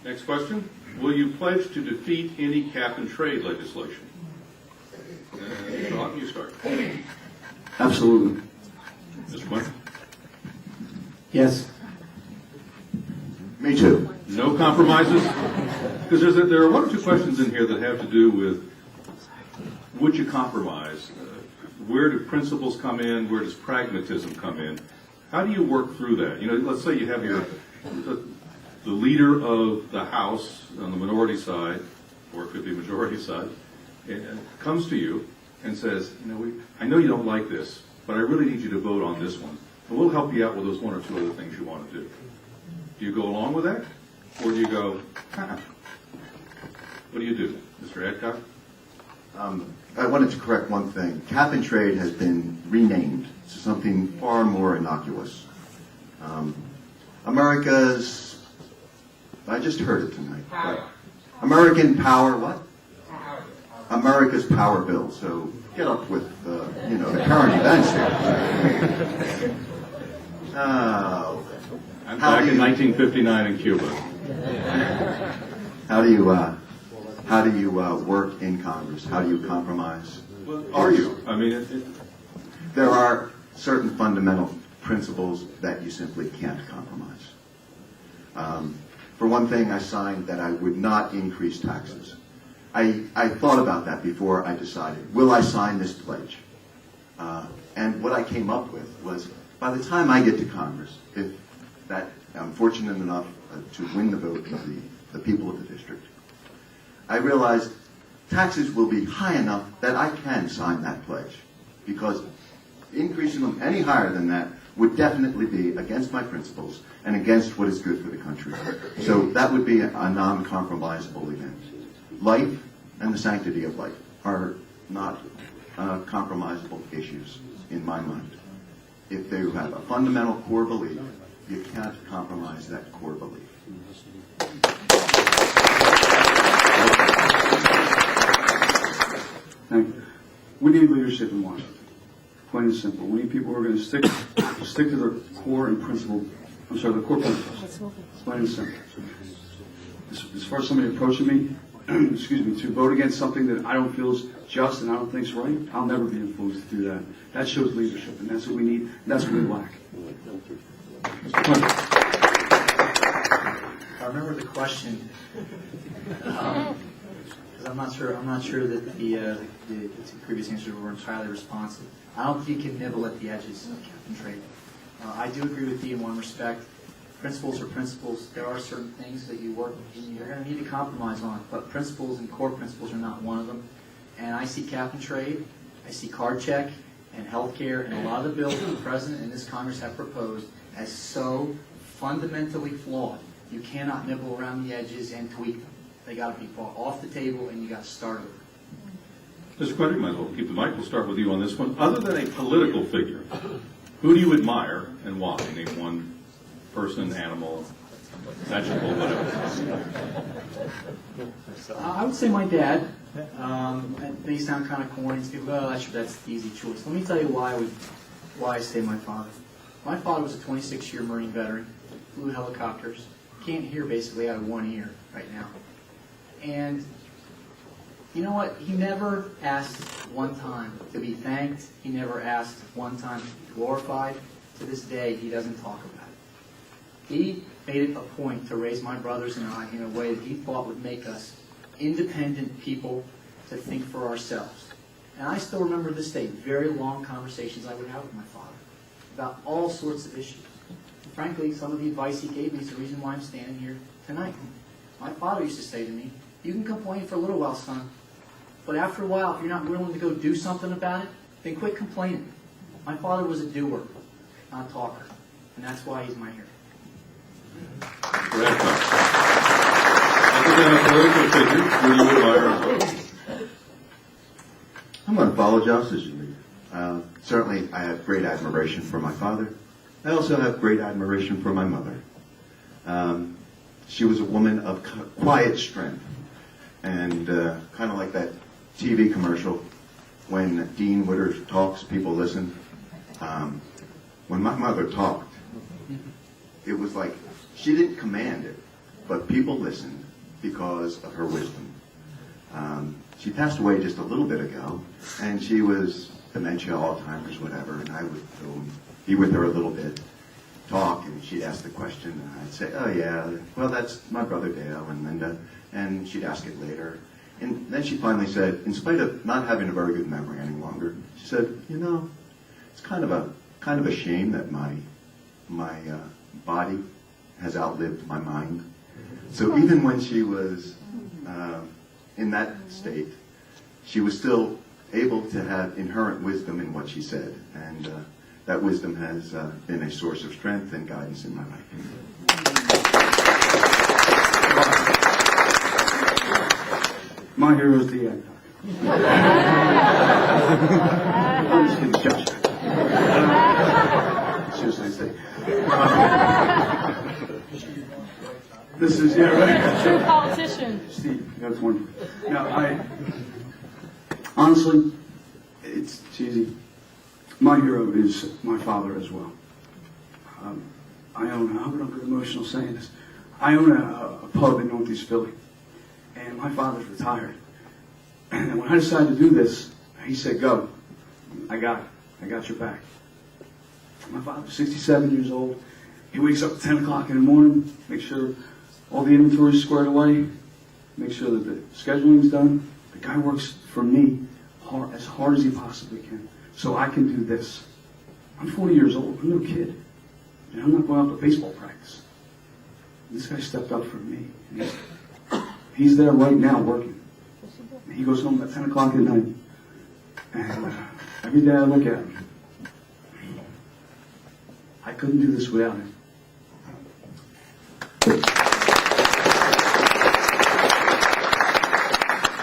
Next question. Will you pledge to defeat any cap-and-trade legislation? Sean, you start. Absolutely. Mr. Quinn? Yes. Me too. No compromises? Because there are one or two questions in here that have to do with, would you compromise? Where do principles come in? Where does pragmatism come in? How do you work through that? You know, let's say you have the leader of the House on the minority side, or it could be majority side, comes to you and says, you know, I know you don't like this, but I really need you to vote on this one. And we'll help you out with those one or two other things you want to do. Do you go along with that? Or do you go, What do you do, Mr. Adcock? I wanted to correct one thing. Cap and trade has been renamed to something far more innocuous. America's, I just heard it tonight. Power. American Power, what? America's Power Bill. So get up with, the current events here. Oh. I'm back in 1959 in Cuba. How do you work in Congress? How do you compromise? Well, are you? I mean, There are certain fundamental principles that you simply can't compromise. For one thing, I signed that I would not increase taxes. I thought about that before I decided, will I sign this pledge? And what I came up with was, by the time I get to Congress, if that I'm fortunate enough to win the vote of the people of the district, I realized taxes will be high enough that I can sign that pledge, because increasing them any higher than that would definitely be against my principles and against what is good for the country. So that would be a non-compromisable event. Life and the sanctity of life are not compromisable issues in my mind. If they have a fundamental core belief, you can't compromise that core belief. Thank you. We need leadership in Washington. Plain and simple. We need people who are going to stick to their core and principle. I'm sorry, the core principles. Plain and simple. As far as somebody approaching me, excuse me, to vote against something that I don't feel is just and I don't think is right, I'll never be influenced to do that. That shows leadership, and that's what we need. And that's what we lack. I remember the question, because I'm not sure that the two previous answers were entirely responsive. I don't think you can nibble at the edges of cap and trade. I do agree with you in one respect. Principles are principles. There are certain things that you're going to need to compromise on, but principles and core principles are not one of them. And I see cap and trade, I see card check, and health care, and a lot of the bills that the President and this Congress have proposed as so fundamentally flawed. You cannot nibble around the edges and tweak them. They got to be brought off the table, and you got to start over. Mr. Quinn, you might as well keep the mic. We'll start with you on this one. Other than a political figure, who do you admire and why? Name one person, animal, vegetable, whatever. I would say my dad. It may sound kind of corny. People go, oh, that's the easy choice. Let me tell you why I say my father. My father was a 26-year Marine veteran, flew helicopters, can't hear basically out of one ear right now. And you know what? He never asked one time to be thanked. He never asked one time to be glorified. To this day, he doesn't talk about it. He made it a point to raise my brothers and I in a way that he thought would make us independent people to think for ourselves. And I still remember this day very long conversations I would have with my father about all sorts of issues. And frankly, some of the advice he gave me is the reason why I'm standing here tonight. My father used to say to me, you can complain for a little while, son, but after a while, if you're not willing to go do something about it, then quit complaining. My father was a doer, not a talker, and that's why he's my hero. I'm going to follow Josh's lead. Certainly, I have great admiration for my father. I also have great admiration for my mother. She was a woman of quiet strength, and kind of like that TV commercial, when Dean Witter talks, people listen. When my mother talked, it was like she didn't command it, but people listened because of her wisdom. She passed away just a little bit ago, and she was dementia, Alzheimer's, whatever, and I would be with her a little bit, talk, and she'd ask the question, and I'd say, oh yeah, well that's my brother Dale, and Linda, and she'd ask it later. And then she finally said, in spite of not having a very good memory any longer, she said, you know, it's kind of a shame that my body has outlived my mind. So even when she was in that state, she was still able to have inherent wisdom in what she said, and that wisdom has been a source of strength and guidance in my life. My hero is the end. I'm just kidding, Josh. Seriously, I say. This is, yeah, right. True politician. Steve, that's one. Now, honestly, it's cheesy. My hero is my father as well. I own, I hope I don't get emotional saying this, I own a pub in Northeast Philly, and my father's retired. And when I decided to do this, he said, go. I got it. I got your back. My father's 67 years old. He wakes up at 10 o'clock in the morning, make sure all the inventory's squared away, make sure that the scheduling's done. The guy works for me as hard as he possibly can, so I can do this. I'm 40 years old. I'm no kid. And I'm not going out to baseball practice. And this guy stepped up for me. And he's there right now working. And he goes home at 10 o'clock at night. And every day I look at him. I couldn't do this without him.